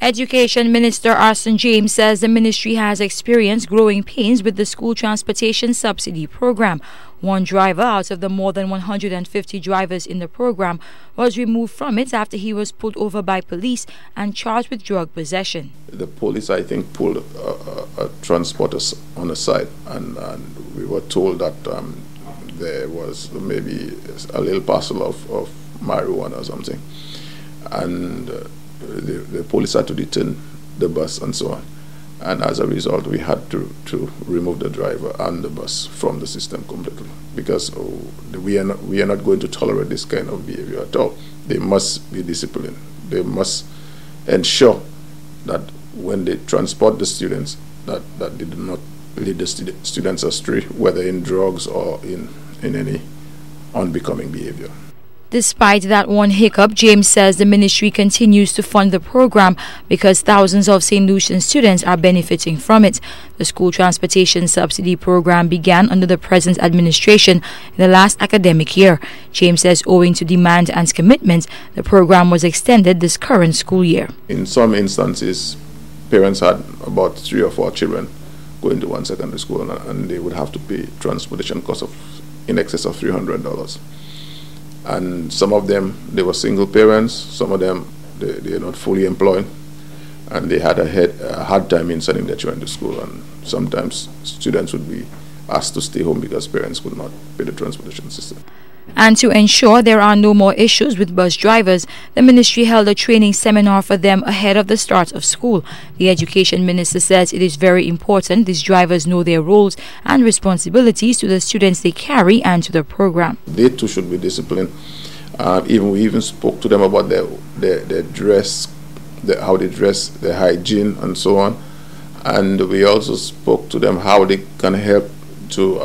Education Minister Arson James says the ministry has experienced growing pains with the school transportation subsidy program. One driver out of the more than 150 drivers in the program was removed from it after he was pulled over by police and charged with drug possession. The police, I think, pulled a transporter on the side, and we were told that there was maybe a little parcel of marijuana or something, and the police had to detain the bus and so on. And as a result, we had to remove the driver and the bus from the system completely, because we are not going to tolerate this kind of behavior at all. They must be disciplined. They must ensure that when they transport the students, that they do not lead the students astray, whether in drugs or in any unbecoming behavior. Despite that one hiccup, James says the ministry continues to fund the program because thousands of St. Lucian students are benefiting from it. The school transportation subsidy program began under the present administration in the last academic year. James says owing to demand and commitment, the program was extended this current school year. In some instances, parents had about 3 or 4 children going to one secondary school, and they would have to pay transportation costs of in excess of $300. And some of them, they were single parents. Some of them, they are not fully employed, and they had a hard time in sending their children to school. And sometimes students would be asked to stay home because parents could not pay the transportation system. And to ensure there are no more issues with bus drivers, the ministry held a training seminar for them ahead of the start of school. The education minister says it is very important these drivers know their roles and responsibilities to the students they carry and to the program. They too should be disciplined. We even spoke to them about their dress, how they dress, their hygiene, and so on. And we also spoke to them how they can help to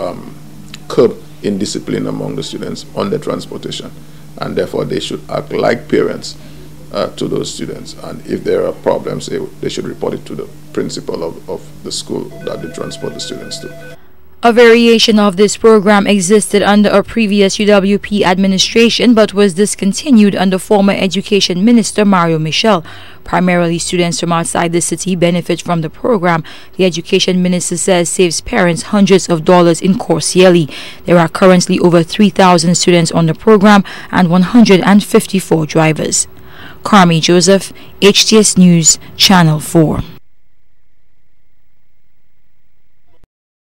curb indiscipline among the students on their transportation, and therefore they should act like parents to those students, and if there are problems they should report it to the principal of the school that they transport the students to. A variation of this program existed under a previous UWP administration but was discontinued under former Education Minister Mario Michel. Primarily students from outside the city benefit from the program. The Education Minister says saves parents hundreds of dollars in course yearly. There are currently over 3,000 students on the program and 154 drivers. Carmi Joseph, HTS News, Channel 4.